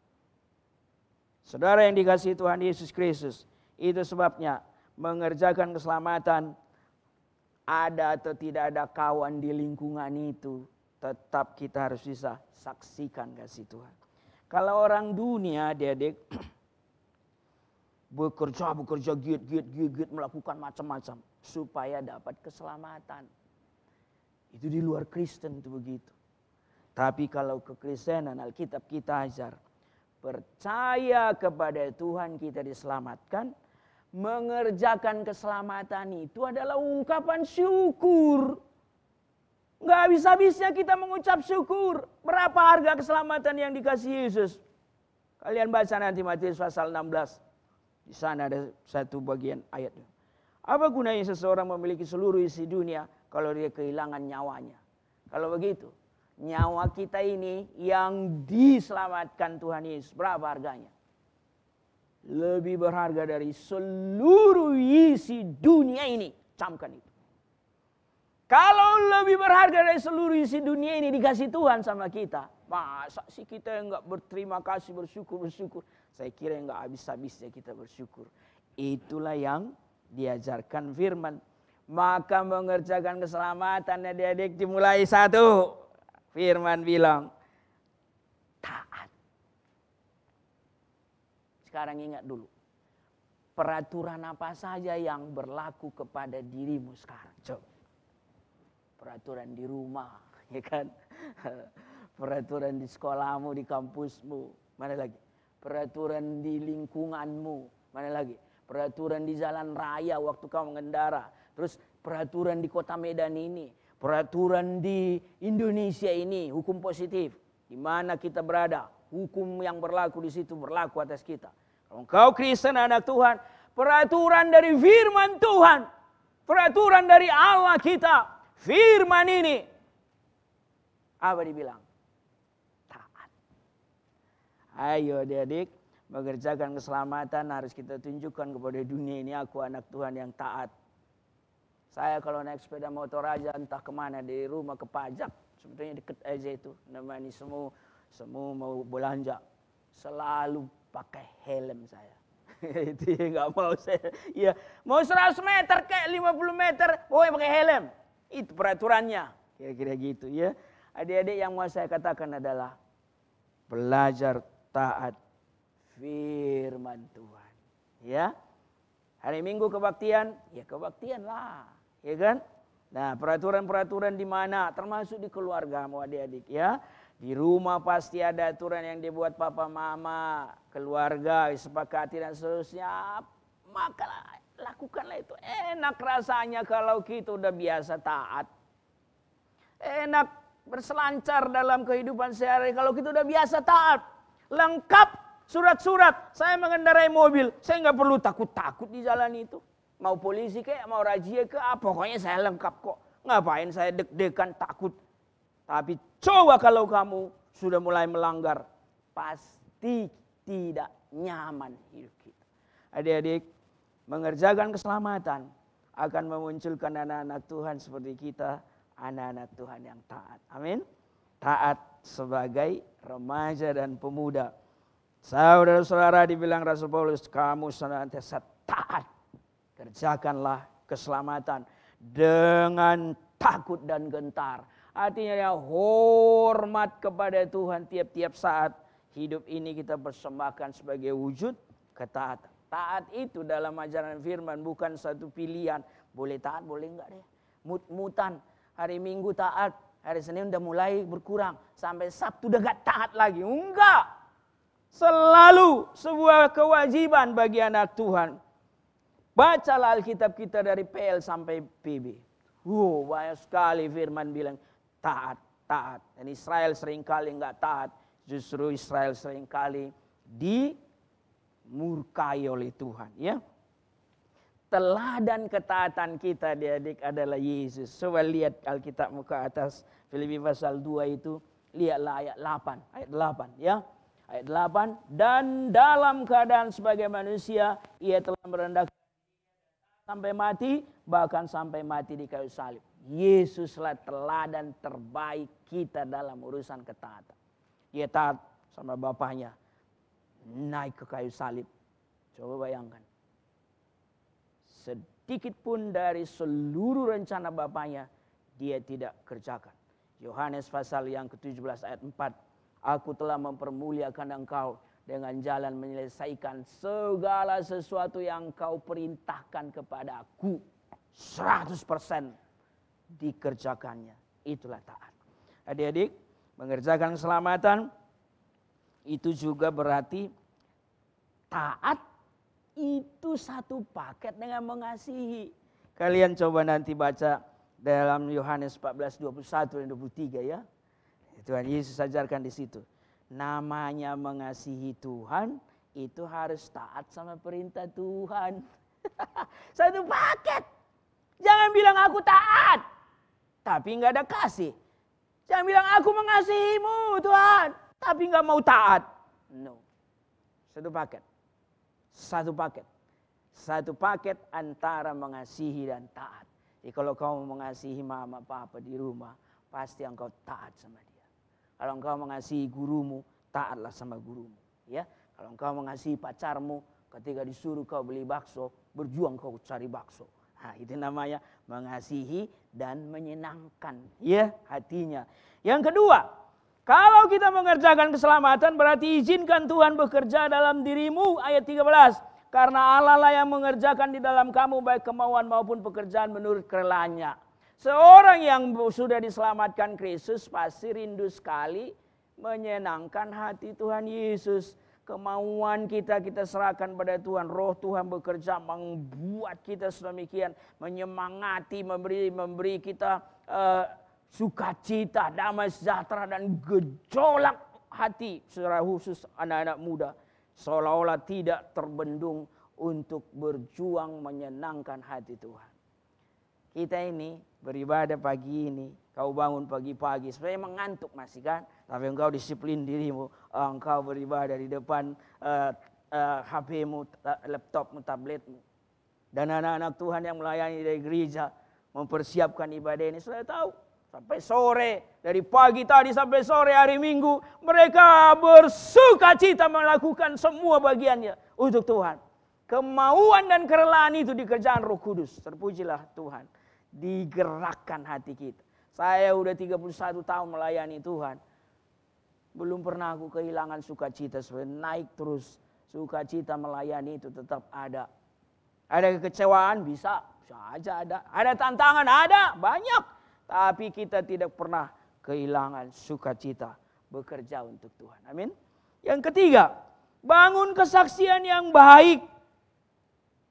Saudara yang dikasihi Tuhan Yesus Kristus, itu sebabnya mengerjakan keselamatan, ada atau tidak ada kawan di lingkungan itu, tetap kita harus bisa saksikan kasih Tuhan. Kalau orang dunia, adik-adik, bekerja giat, melakukan macam-macam supaya dapat keselamatan. Itu di luar Kristen itu begitu. Tapi kalau kekristenan, Alkitab kita ajar, percaya kepada Tuhan kita diselamatkan, mengerjakan keselamatan itu adalah ungkapan syukur. Nggak habis-habisnya kita mengucap syukur. Berapa harga keselamatan yang dikasih Yesus? Kalian baca nanti Matius pasal 16. Di sana ada satu bagian ayatnya. Apa gunanya seseorang memiliki seluruh isi dunia kalau dia kehilangan nyawanya? Kalau begitu, nyawa kita ini yang diselamatkan Tuhan Yesus, berapa harganya? lebih berharga dari seluruh isi dunia ini. Camkan itu. Kalau lebih berharga dari seluruh isi dunia ini dikasih Tuhan sama kita, masa sih kita yang nggak berterima kasih, bersyukur. Saya kira nggak habis-habisnya kita bersyukur. Itulah yang diajarkan firman. Maka mengerjakan keselamatan adik-adik dimulai satu. Firman bilang, taat. Sekarang ingat dulu. Peraturan apa saja yang berlaku kepada dirimu sekarang? Coba. Peraturan di rumah, ya kan? Peraturan di sekolahmu, di kampusmu. Mana lagi? Peraturan di lingkunganmu. Mana lagi? Peraturan di jalan raya waktu kau mengendara. Terus peraturan di kota Medan ini. Peraturan di Indonesia ini, hukum positif. Di mana kita berada, hukum yang berlaku di situ berlaku atas kita. Kalau engkau Kristen anak Tuhan, peraturan dari firman Tuhan. Peraturan dari Allah kita. Firman ini. Apa dibilang? Taat. Ayo adik-adik, mengerjakan keselamatan harus kita tunjukkan kepada dunia ini. Aku anak Tuhan yang taat. Saya kalau naik sepeda motor aja entah kemana, dari rumah ke pajak. Sebetulnya deket aja itu. Namanya semua mau belanja. Selalu pakai helm saya. Itu nggak mau saya. Ya, mau 100 meter kayak 50 meter, pakai helm. Itu peraturannya. Kira-kira gitu ya. Adik-adik yang mau saya katakan adalah belajar taat firman Tuhan. Ya. Hari Minggu kebaktian, ya kebaktian lah. Ya kan? Nah, peraturan-peraturan di mana? Termasuk di keluargamu adik-adik ya. Di rumah pasti ada aturan yang dibuat papa mama, keluarga, sepakati dan seterusnya. Maka lakukanlah itu. Enak rasanya kalau kita udah biasa taat. Enak berselancar dalam kehidupan sehari kalau kita udah biasa taat. Lengkap surat-surat. Saya mengendarai mobil, saya nggak perlu takut-takut di jalan itu. Mau polisi kayak, mau razia ke, pokoknya saya lengkap kok. Ngapain saya deg-degan takut. Tapi coba kalau kamu sudah mulai melanggar, pasti tidak nyaman hidup kita. Adik-adik, mengerjakan keselamatan akan memunculkan anak-anak Tuhan seperti kita, anak-anak Tuhan yang taat. Amin. Taat sebagai remaja dan pemuda. Saudara-saudara, dibilang Rasul Paulus, kamu senantiasa taat. Kerjakanlah keselamatan dengan takut dan gentar. Artinya ya hormat kepada Tuhan tiap-tiap saat. Hidup ini kita persembahkan sebagai wujud ketaatan. Taat itu dalam ajaran firman bukan satu pilihan. Boleh taat, boleh enggak deh. Mut-mutan. Hari Minggu taat, hari Senin udah mulai berkurang. Sampai Sabtu udah gak taat lagi. Enggak. Selalu sebuah kewajiban bagi anak Tuhan. Bacalah Alkitab kita dari PL sampai PB. Banyak sekali firman bilang taat, taat. Dan Israel seringkali enggak taat. Justru Israel seringkali dimurkai oleh Tuhan. Ya. Teladan ketaatan kita adik-adik adalah Yesus. Coba lihat Alkitab muka atas Filipi pasal 2 itu. Lihatlah ayat 8. Ayat 8 ya. Ayat 8. Dan dalam keadaan sebagai manusia ia telah merendahkan sampai mati, bahkan sampai mati di kayu salib. Yesuslah teladan terbaik kita dalam urusan ketaatan. Dia taat sama Bapaknya, naik ke kayu salib. Coba bayangkan. Sedikit pun dari seluruh rencana Bapaknya, dia tidak kerjakan. Yohanes pasal yang ke-17 ayat 4. Aku telah mempermuliakan engkau dengan jalan menyelesaikan segala sesuatu yang kau perintahkan kepada aku. 100% dikerjakannya. Itulah taat. Adik-adik, mengerjakan keselamatan itu juga berarti taat itu satu paket dengan mengasihi. Kalian coba nanti baca dalam Yohanes 14:21 dan 23 ya. Tuhan Yesus ajarkan di situ. Namanya mengasihi Tuhan itu harus taat sama perintah Tuhan. Satu paket. Jangan bilang aku taat, tapi nggak ada kasih. Jangan bilang aku mengasihimu Tuhan, tapi nggak mau taat. No. Satu paket. Satu paket. Satu paket antara mengasihi dan taat. Jadi kalau kau mengasihi mama papa di rumah, pasti engkau taat sama dia. Kalau engkau mengasihi gurumu, taatlah sama gurumu. Ya, kalau engkau mengasihi pacarmu, ketika disuruh kau beli bakso, berjuang kau cari bakso. Nah, itu namanya mengasihi dan menyenangkan ya hatinya. Yang kedua, kalau kita mengerjakan keselamatan berarti izinkan Tuhan bekerja dalam dirimu, ayat 13. Karena Allah lah yang mengerjakan di dalam kamu baik kemauan maupun pekerjaan menurut kerelaan-Nya. Seorang yang sudah diselamatkan Kristus pasti rindu sekali menyenangkan hati Tuhan Yesus. Kemauan kita serahkan pada Tuhan. Roh Tuhan bekerja membuat kita sedemikian, menyemangati, memberi kita sukacita, damai sejahtera dan gejolak hati secara khusus anak-anak muda. Seolah-olah tidak terbendung untuk berjuang menyenangkan hati Tuhan. Kita ini beribadah pagi ini, kau bangun pagi-pagi, sebenarnya mengantuk masih kan? Tapi engkau disiplin dirimu, engkau beribadah di depan HP-mu, laptopmu, tabletmu. Dan anak-anak Tuhan yang melayani dari gereja, mempersiapkan ibadah ini, sudah tahu. Sampai sore, dari pagi tadi sampai sore hari Minggu, mereka bersuka cita melakukan semua bagiannya untuk Tuhan. Kemauan dan kerelaan itu dikerjakan Roh Kudus. Terpujilah Tuhan. Digerakkan hati kita. Saya udah 31 tahun melayani Tuhan. Belum pernah aku kehilangan sukacita. Naik terus. Sukacita melayani itu tetap ada. Ada kekecewaan? Bisa aja ada. Ada tantangan? Ada. Banyak. Tapi kita tidak pernah kehilangan sukacita bekerja untuk Tuhan. Amin. Yang ketiga, bangun kesaksian yang baik.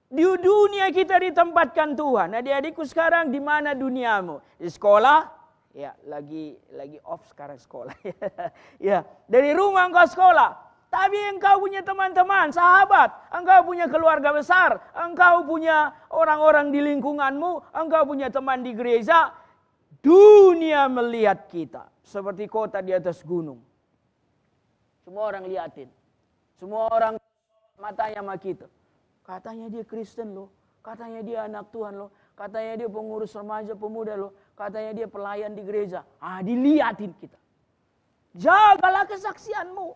Di dunia kita ditempatkan Tuhan. Adik-adikku sekarang di mana duniamu? Di sekolah? Ya, lagi off sekarang sekolah. Ya, dari rumah engkau sekolah. Tapi engkau punya teman-teman, sahabat. Engkau punya keluarga besar. Engkau punya orang-orang di lingkunganmu. Engkau punya teman di gereja. Dunia melihat kita seperti kota di atas gunung. Semua orang liatin. Semua orang matanya sama kita. Katanya dia Kristen loh. Katanya dia anak Tuhan loh. Katanya dia pengurus remaja pemuda loh. Katanya dia pelayan di gereja. Diliatin kita. Jagalah kesaksianmu.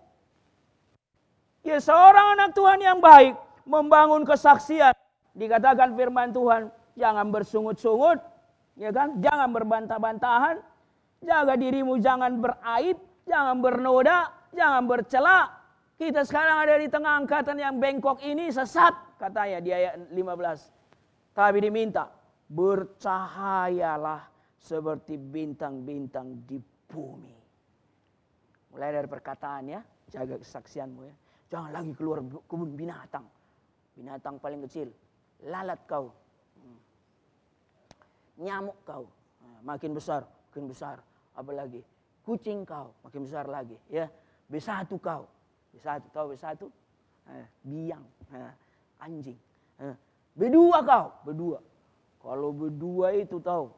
Ya, seorang anak Tuhan yang baik membangun kesaksian. Dikatakan firman Tuhan, jangan bersungut-sungut. Ya kan? Jangan berbantah-bantahan. Jaga dirimu, jangan beraib, jangan bernoda, jangan bercela. Kita sekarang ada di tengah angkatan yang bengkok ini sesat, katanya di ayat 15. Tapi diminta, bercahayalah seperti bintang-bintang di bumi. Mulai dari perkataan ya, jaga kesaksianmu ya. Jangan lagi keluar kebun binatang. Binatang paling kecil, lalat kau. Nyamuk kau, makin besar, apalagi kucing kau, makin besar lagi, ya. B1 kau, B1 tahu B1? Biang, anjing. B2 kau, B2. Kalau B2 itu tahu,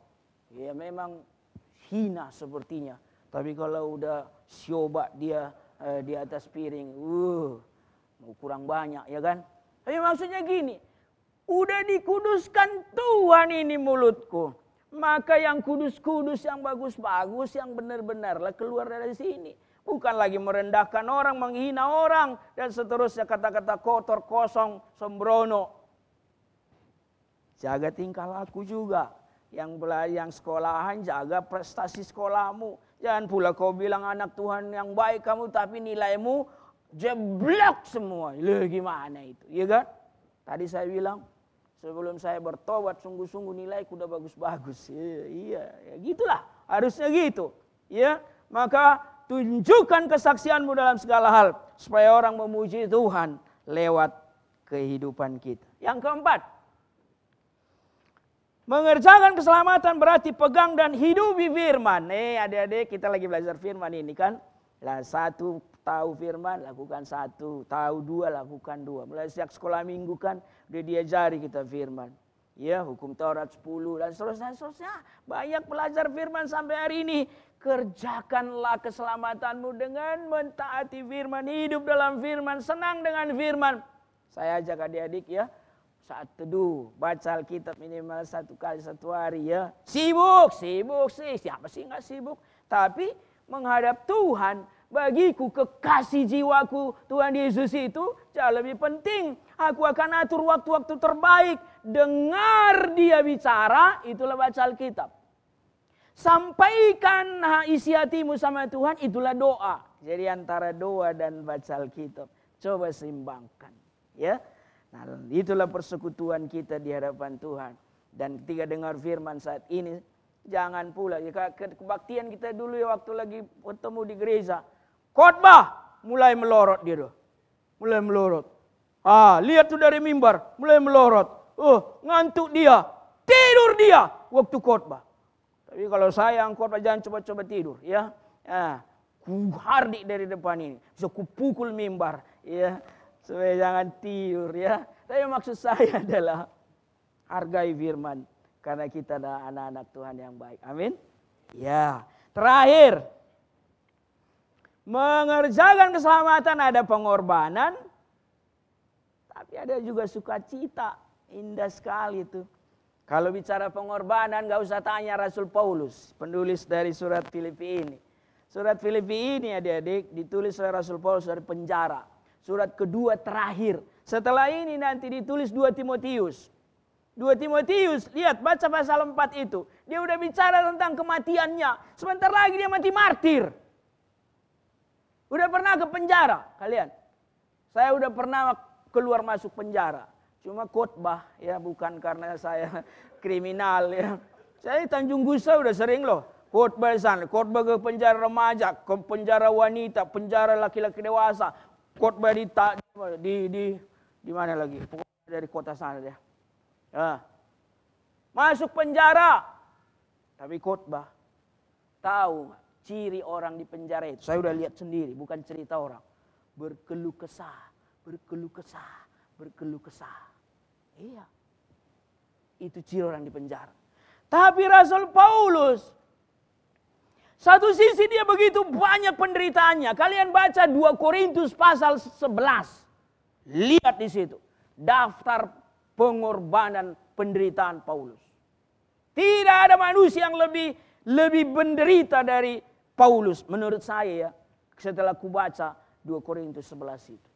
ya memang hina sepertinya. Tapi kalau udah sioba dia di atas piring, kurang banyak, ya kan? Tapi maksudnya gini. Udah dikuduskan Tuhan ini mulutku. Maka yang kudus-kudus, yang bagus-bagus, yang benar-benarlah keluar dari sini. Bukan lagi merendahkan orang, menghina orang. Dan seterusnya kata-kata kotor, kosong, sembrono. Jaga tingkah laku juga. Yang sekolahan jaga prestasi sekolahmu. Jangan pula kau bilang anak Tuhan yang baik kamu tapi nilaimu jeblok semua. Loh gimana itu, ya kan? Tadi saya bilang. Sebelum saya bertobat sungguh-sungguh nilaiku udah bagus-bagus. Iya, ya gitulah. Harusnya gitu. Ya, maka tunjukkan kesaksianmu dalam segala hal supaya orang memuji Tuhan lewat kehidupan kita. Yang keempat, mengerjakan keselamatan berarti pegang dan hidupi firman. Adik-adik kita lagi belajar firman ini kan. Lah satu tahu firman, lakukan satu. Tahu dua, lakukan dua. Mulai sejak sekolah minggu kan, udah diajari kita firman. Ya, hukum Taurat 10 dan seterusnya. Banyak belajar firman sampai hari ini. Kerjakanlah keselamatanmu dengan mentaati firman. Hidup dalam firman, senang dengan firman. Saya ajak adik-adik ya, saat teduh, baca Alkitab minimal 1 kali 1 hari ya. Sibuk sih, siapa sih nggak sibuk? Tapi menghadap Tuhan, bagiku kekasih jiwaku Tuhan Yesus itu jauh lebih penting. Aku akan atur waktu-waktu terbaik. Dengar dia bicara, itulah baca Alkitab. Sampaikan isi hatimu sama Tuhan, itulah doa. Jadi antara doa dan baca Alkitab, coba seimbangkan. Ya, nah, itulah persekutuan kita di hadapan Tuhan. Dan ketika dengar firman saat ini, jangan pula ya, kebaktian kita dulu ya waktu lagi ketemu di gereja. Khotbah mulai melorot dia tuh. Mulai melorot. Lihat tuh dari mimbar, mulai melorot. Ngantuk dia, tidur dia waktu khotbah. Tapi kalau saya yang khotbah jangan coba-coba tidur ya. Ku hardik dari depan ini, bisa kupukul mimbar ya. Supaya jangan tidur ya. Tapi maksud saya adalah hargai firman. Karena kita adalah anak-anak Tuhan yang baik. Amin. Ya. Terakhir. Mengerjakan keselamatan ada pengorbanan. Tapi ada juga sukacita. Indah sekali itu. Kalau bicara pengorbanan gak usah tanya Rasul Paulus. Penulis dari surat Filipi ini. Surat Filipi ini adik-adik ditulis oleh Rasul Paulus dari penjara. Surat kedua terakhir. Setelah ini nanti ditulis 2 Timotius. 2 Timotius, lihat baca pasal 4 itu. Dia udah bicara tentang kematiannya. Sebentar lagi dia mati martir. Udah pernah ke penjara kalian? Saya udah pernah keluar masuk penjara. Cuma khotbah ya, bukan karena saya kriminal ya. Saya Tanjung Gusa udah sering loh. Khotbah di sana, khotbah ke penjara remaja, ke penjara wanita, penjara laki-laki dewasa. Khotbah di mana lagi? Pokoknya dari kota sana dia. Masuk penjara. Tapi khotbah. Tahu ciri orang di penjara itu? Saya udah lihat sendiri, bukan cerita orang. Berkeluh kesah, berkeluh kesah, berkeluh kesah. Iya. Itu ciri orang di penjara. Tapi Rasul Paulus, satu sisi dia begitu banyak penderitaannya. Kalian baca 2 Korintus pasal 11. Lihat di situ. Daftar pengorbanan penderitaan Paulus. Tidak ada manusia yang lebih menderita dari Paulus. Menurut saya ya. Setelah ku baca 2 Korintus 11 itu.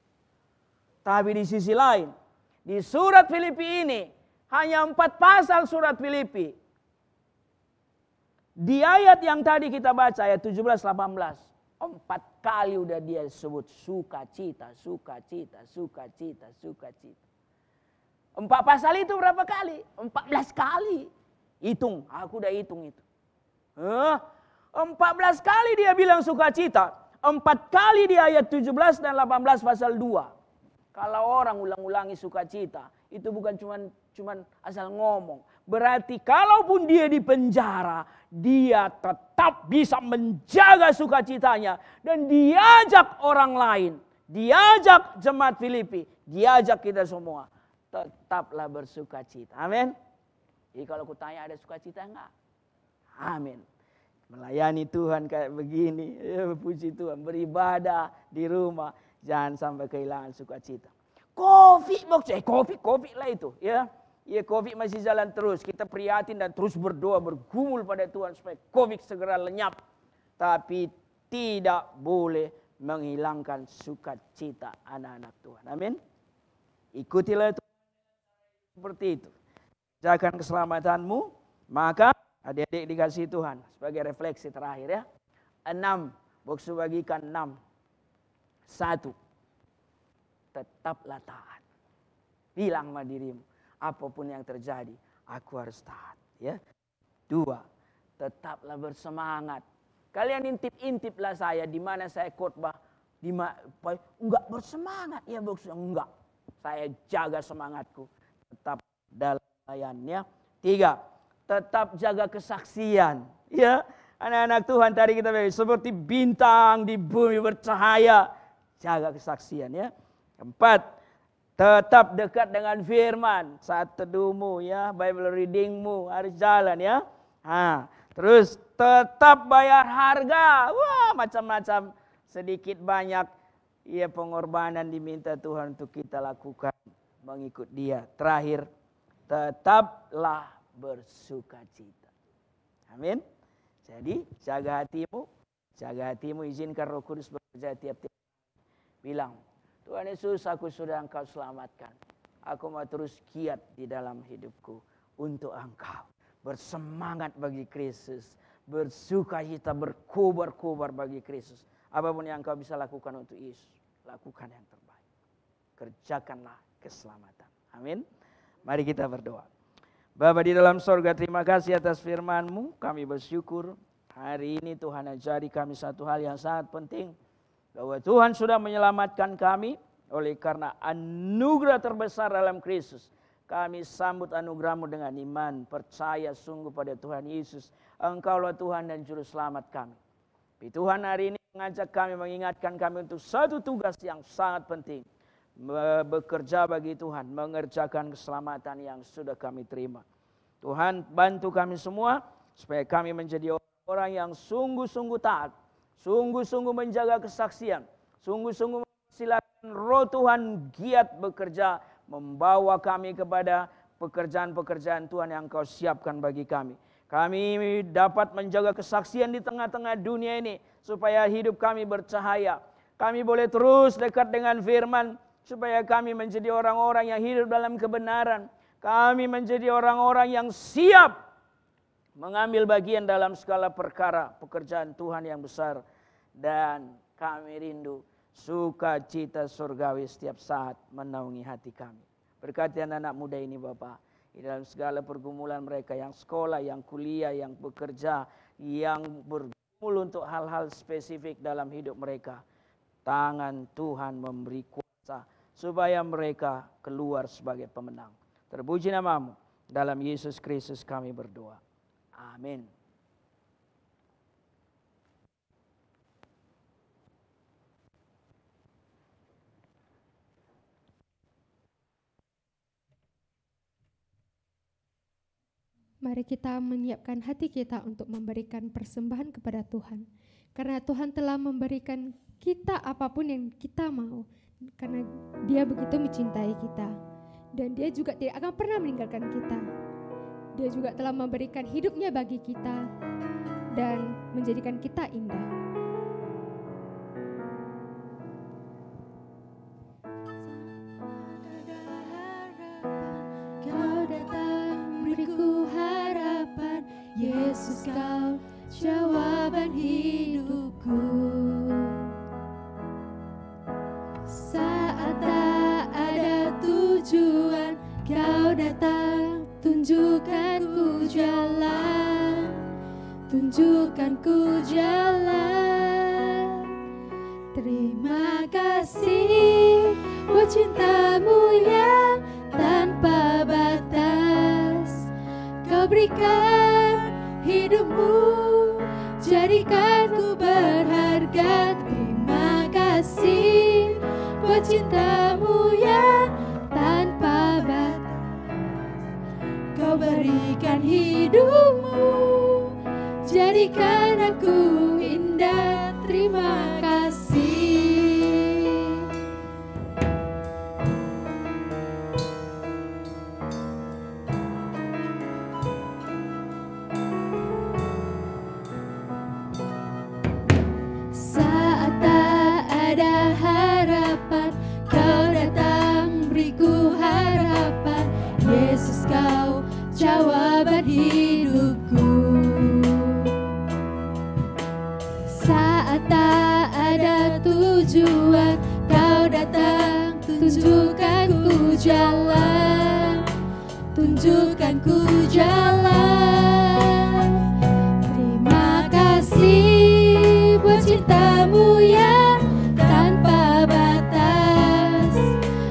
Tapi di sisi lain. Di surat Filipi ini. Hanya 4 pasal surat Filipi. Di ayat yang tadi kita baca, ayat 17-18. 4 kali udah dia sebut sukacita, sukacita, sukacita, sukacita. 4 pasal itu berapa kali? 14 kali. Hitung, aku udah hitung itu. 14 kali dia bilang sukacita. 4 kali di ayat 17 dan 18 pasal 2. Kalau orang ulang-ulangi sukacita, itu bukan cuman asal ngomong. Berarti kalaupun dia di penjara, dia tetap bisa menjaga sukacitanya. Dan diajak orang lain, diajak jemaat Filipi, diajak kita semua. Tetaplah bersukacita. Amin. Jadi kalau aku tanya ada sukacita enggak? Amin. Melayani Tuhan kayak begini, ya, puji Tuhan. Beribadah di rumah, jangan sampai kehilangan sukacita. Covid box, covid lah itu, ya. Ya Covid masih jalan terus. Kita prihatin dan terus berdoa, bergumul pada Tuhan supaya Covid segera lenyap. Tapi tidak boleh menghilangkan sukacita anak-anak Tuhan. Amin. Ikutilah itu seperti itu. Jaga keselamatanmu, maka adik-adik dikasih Tuhan sebagai refleksi terakhir ya. 6, box bagikan 6. 1. Tetaplah taat. Bilang sama dirimu. Apapun yang terjadi, aku harus taat. Ya. 2, tetaplah bersemangat. Kalian intip-intiplah saya di mana saya khotbah. Enggak bersemangat ya box, enggak. Saya jaga semangatku. Tetap dalam layannya. 3, tetap jaga kesaksian. Ya, anak-anak Tuhan tadi kita bilang seperti bintang di bumi bercahaya. Jaga kesaksian ya. 4, tetap dekat dengan firman. Saat teduhmu ya, Bible readingmu harus jalan ya. Terus tetap bayar harga. Wah, macam-macam sedikit banyak ya pengorbanan diminta Tuhan untuk kita lakukan. mengikut Dia. Terakhir, tetaplah bersukacita. Amin. Jadi jaga hatimu, izinkan Roh Kudus bekerja tiap-tiap. Bilang, Tuhan Yesus, aku sudah Engkau selamatkan. Aku mau terus giat di dalam hidupku untuk Engkau. Bersemangat bagi Kristus, bersukacita, berkobar-kobar bagi Kristus. Apapun yang Engkau bisa lakukan untuk Yesus, lakukan yang terbaik. Kerjakanlah keselamatan. Amin. Mari kita berdoa. Bapa di dalam sorga, terima kasih atas firman-Mu. Kami bersyukur hari ini Tuhan ajari kami satu hal yang sangat penting. Bahwa Tuhan sudah menyelamatkan kami oleh karena anugerah terbesar dalam Kristus. Kami sambut anugerah-Mu dengan iman, percaya sungguh pada Tuhan Yesus. Engkaulah Tuhan dan Juru Selamat kami. Tapi Tuhan hari ini mengajak kami, mengingatkan kami untuk satu tugas yang sangat penting. Bekerja bagi Tuhan, mengerjakan keselamatan yang sudah kami terima. Tuhan bantu kami semua supaya kami menjadi orang yang sungguh-sungguh taat, sungguh-sungguh menjaga kesaksian, sungguh-sungguh silakan Roh Tuhan giat bekerja, membawa kami kepada pekerjaan-pekerjaan Tuhan yang Kau siapkan bagi kami. Kami dapat menjaga kesaksian di tengah-tengah dunia ini supaya hidup kami bercahaya. Kami boleh terus dekat dengan firman supaya kami menjadi orang-orang yang hidup dalam kebenaran. Kami menjadi orang-orang yang siap mengambil bagian dalam segala perkara pekerjaan Tuhan yang besar. Dan kami rindu sukacita surgawi setiap saat menaungi hati kami. Berkati anak-anak muda ini Bapa, di dalam segala pergumulan mereka, yang sekolah, yang kuliah, yang bekerja, yang bergumul untuk hal-hal spesifik dalam hidup mereka. Tangan Tuhan memberi kuasa supaya mereka keluar sebagai pemenang. Terpuji nama-Mu, dalam Yesus Kristus kami berdoa. Amin. Mari kita menyiapkan hati kita untuk memberikan persembahan kepada Tuhan. Karena Tuhan telah memberikan kita apapun yang kita mau. Karena Dia begitu mencintai kita. Dan Dia juga tidak akan pernah meninggalkan kita. Dia juga telah memberikan hidupnya bagi kita. Dan menjadikan kita indah. Kau datang beriku harapan, Yesus Kau jawaban hidupku. Saat tak ada tujuan, Kau datang tunjukkan ku jalan, tunjukkan ku jalan. Terima kasih buat cinta-Mu yang tanpa batas. Kau berikan hidupmu, jadikan ku berharga. Terima kasih buat cinta-Mu yang tanpa batas. Kau berikan hidupmu, jadikan aku indah. Terima kasih. Saat tak ada harapan, Kau datang beriku harapan. Yesus Kau jawaban hidupku. Saat tak ada tujuan, Kau datang tunjukkan ku jalan, tunjukkan ku jalan. Terima kasih buat cinta-Mu yang tanpa batas.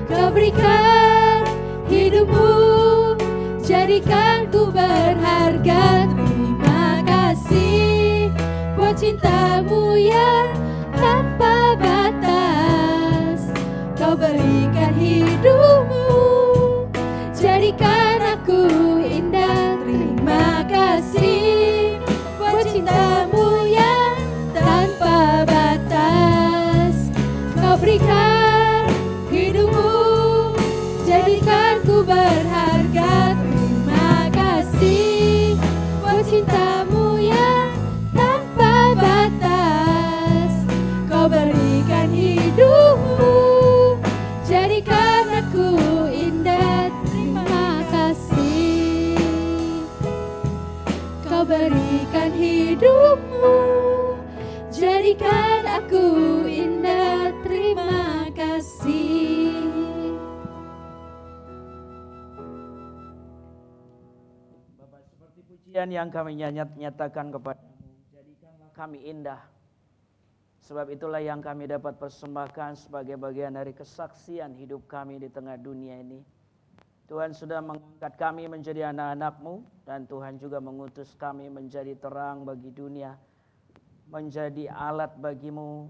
Kau berikan hidupmu, jadikan ku berharga. Terima kasih buat cinta-Mu yang tanpa batas. Kau berikan hidupmu, jadikan aku indah. Terima kasih buat cinta-Mu yang tanpa batas. Kau berikan hidupmu, jadikan pujian yang kami nyatakan kepadamu. Jadikanlah kami indah. Sebab itulah yang kami dapat persembahkan sebagai bagian dari kesaksian hidup kami di tengah dunia ini. Tuhan sudah mengangkat kami menjadi anak-anak-Mu, dan Tuhan juga mengutus kami menjadi terang bagi dunia, menjadi alat bagi-Mu,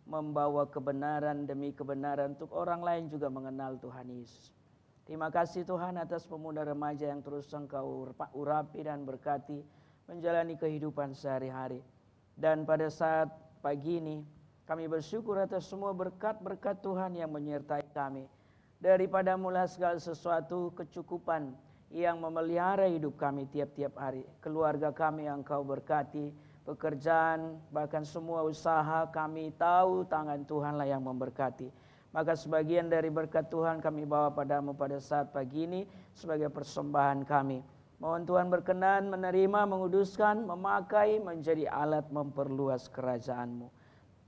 membawa kebenaran demi kebenaran untuk orang lain juga mengenal Tuhan Yesus. Terima kasih Tuhan atas pemuda remaja yang terus Engkau urapi dan berkati menjalani kehidupan sehari-hari. Dan pada saat pagi ini kami bersyukur atas semua berkat-berkat Tuhan yang menyertai kami. Daripada mula segala sesuatu kecukupan yang memelihara hidup kami tiap-tiap hari. Keluarga kami yang Engkau berkati, pekerjaan, bahkan semua usaha kami tahu tangan Tuhanlah yang memberkati. Maka sebagian dari berkat Tuhan kami bawa padamu pada saat pagi ini sebagai persembahan kami. Mohon Tuhan berkenan menerima, menguduskan, memakai menjadi alat memperluas kerajaan-Mu.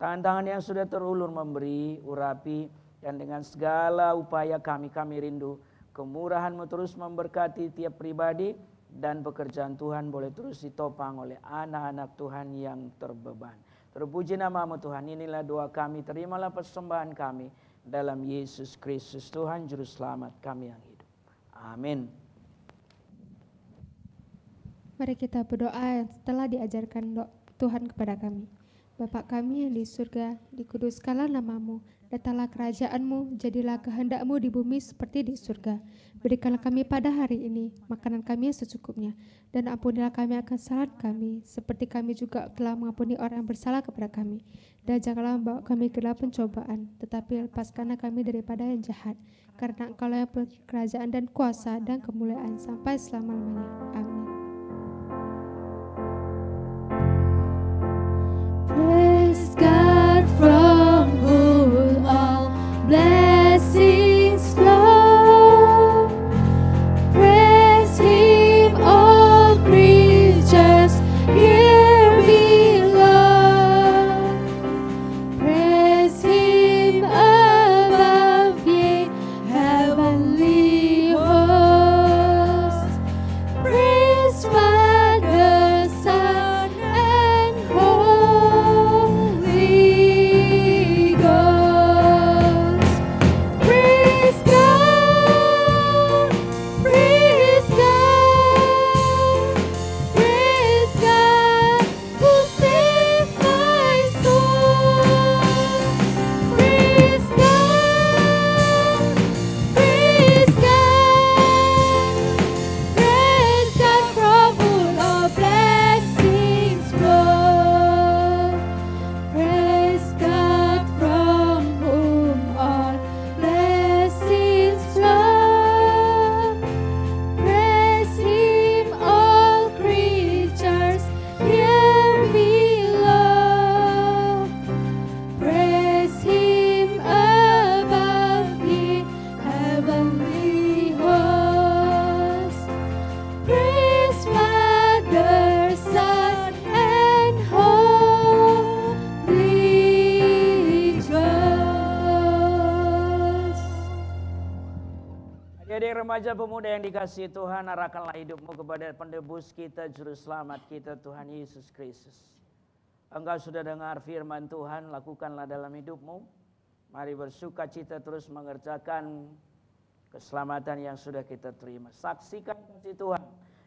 Tangan-tangan yang sudah terulur memberi, urapi, dan dengan segala upaya kami rindu kemurahan-Mu terus memberkati tiap pribadi, dan pekerjaan Tuhan boleh terus ditopang oleh anak-anak Tuhan yang terbeban. Terpuji nama-Mu Tuhan, inilah doa kami, terimalah persembahan kami dalam Yesus Kristus Tuhan Juru Selamat kami yang hidup. Amin. Mari kita berdoa yang telah diajarkan Tuhan kepada kami. Bapa kami yang di surga, dikuduskanlah nama-Mu, datanglah kerajaan-Mu, jadilah kehendak-Mu di bumi seperti di surga. Berikanlah kami pada hari ini makanan kami yang secukupnya, dan ampunilah kami akan kesalahan kami, seperti kami juga telah mengampuni orang yang bersalah kepada kami. Dan janganlah membawa kami ke dalam pencobaan, tetapi lepaskanlah kami daripada yang jahat, karena Engkau-lah yang kerajaan dan kuasa dan kemuliaan sampai selama-lamanya. Amin. Praise God from whom all blessings flow. Praise Him, all creatures here below. Praise Him above, ye heavenly hosts. Praise Father, Son, and Holy Ghost. Praise God, praise God, praise God who saved my soul. Praise God, praise God from whom all blessings flow. Praise God from whom all blessings flow. Praise Him, all creatures here below. Praise Him above, ye heavenly hosts. Praise Father, Son, and Holy Ghost. Adik-adik remaja pemuda yang dikasihi Tuhan, arahkanlah hidupmu kepada penebus kita, Juru Selamat kita, Tuhan Yesus Kristus. Engkau sudah dengar firman Tuhan, lakukanlah dalam hidupmu. Mari bersuka cita terus mengerjakan keselamatan yang sudah kita terima. Saksikan kasih Tuhan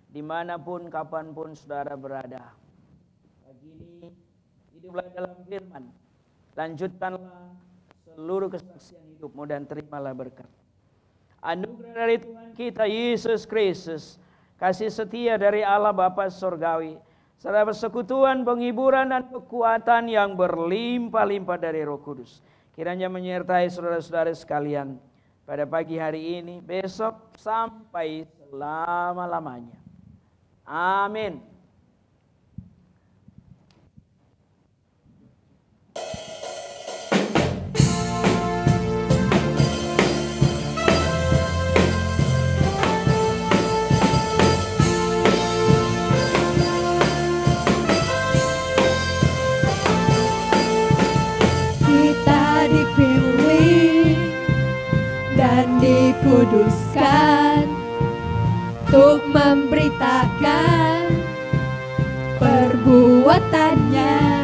dimanapun, kapanpun saudara berada. Pagi ini hiduplah dalam firman. Lanjutkanlah seluruh kesaksian hidupmu dan terimalah berkat. Anugerah dari Tuhan kita Yesus Kristus, kasih setia dari Allah Bapa Surgawi, serta persekutuan, penghiburan, dan kekuatan yang berlimpah-limpah dari Roh Kudus, kiranya menyertai saudara-saudara sekalian pada pagi hari ini, besok, sampai selama-lamanya. Amin. Kita dipilih dan dikuduskan untuk memberitakan kekuatannya.